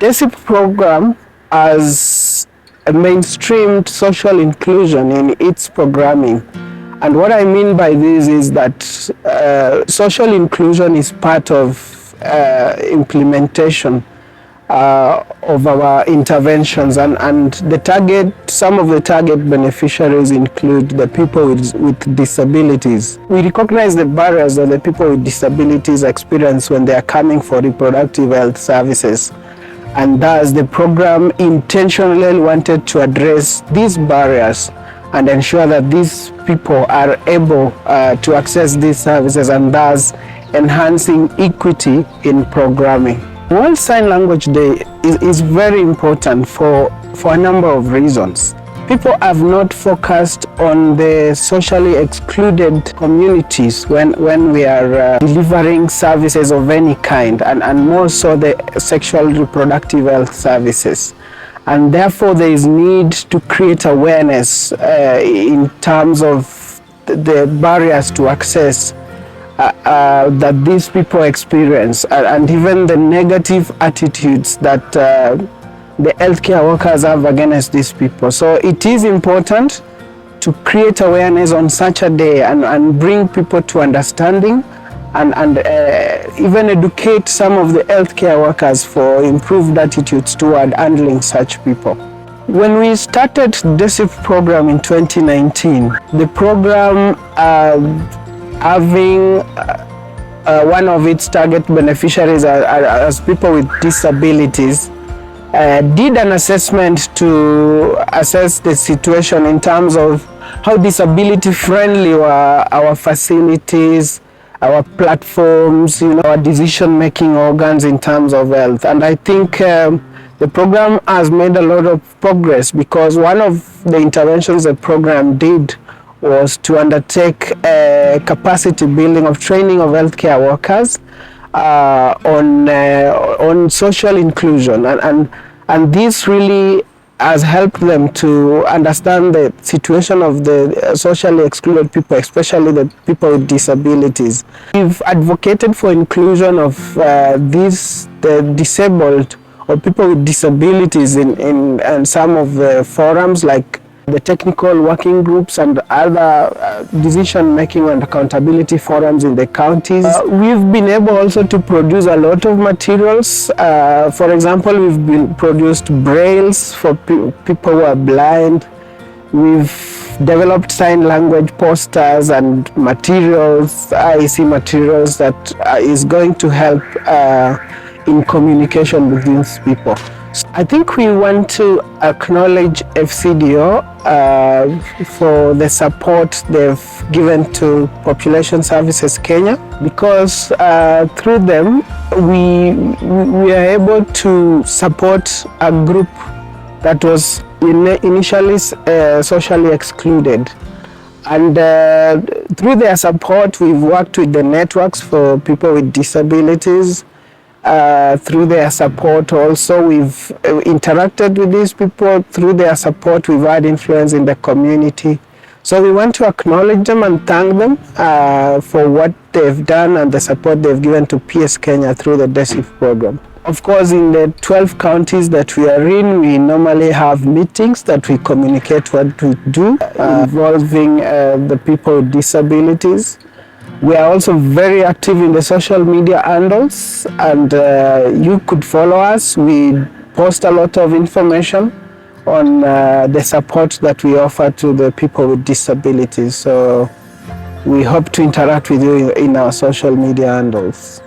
DESIP program has a mainstreamed social inclusion in its programming. And what I mean by this is that social inclusion is part of implementation of our interventions, and some of the target beneficiaries include the people with disabilities. We recognize the barriers that the people with disabilities experience when they are coming for reproductive health services, and thus the program intentionally wanted to address these barriers and ensure that these people are able to access these services, and thus enhancing equity in programming. World Sign Language Day is very important for a number of reasons. People have not focused on the socially excluded communities when we are delivering services of any kind, and more so the sexual reproductive health services. And therefore there is need to create awareness in terms of the barriers to access that these people experience, and even the negative attitudes that the healthcare workers have against these people. So it is important to create awareness on such a day and bring people to understanding, and even educate some of the healthcare workers for improved attitudes toward handling such people. When we started DESIP program in 2019, the program having one of its target beneficiaries as people with disabilities, did an assessment to assess the situation in terms of how disability friendly were our facilities, our platforms, our decision-making organs in terms of health. And I think the program has made a lot of progress, because one of the interventions the program did was to undertake capacity building of training of healthcare workers on social inclusion, and this really has helped them to understand the situation of the socially excluded people, especially the people with disabilities. We've advocated for inclusion of the disabled or people with disabilities in some of the forums, like the technical working groups and other decision-making and accountability forums in the counties. We've been able also to produce a lot of materials. For example, we've produced brailles for people who are blind. We've developed sign language posters and materials, IEC materials, that is going to help in communication with these people. I think we want to acknowledge FCDO for the support they've given to Population Services Kenya, because through them we are able to support a group that was initially socially excluded. And through their support, we've worked with the networks for people with disabilities. Through their support also, we've interacted with these people. Through their support, we've had influence in the community. So we want to acknowledge them and thank them for what they've done and the support they've given to PS Kenya through the DESIP program. Of course, in the 12 counties that we are in, we normally have meetings that we communicate what we do involving the people with disabilities. We are also very active in the social media handles, and you could follow us. We post a lot of information on the support that we offer to the people with disabilities. So we hope to interact with you in our social media handles.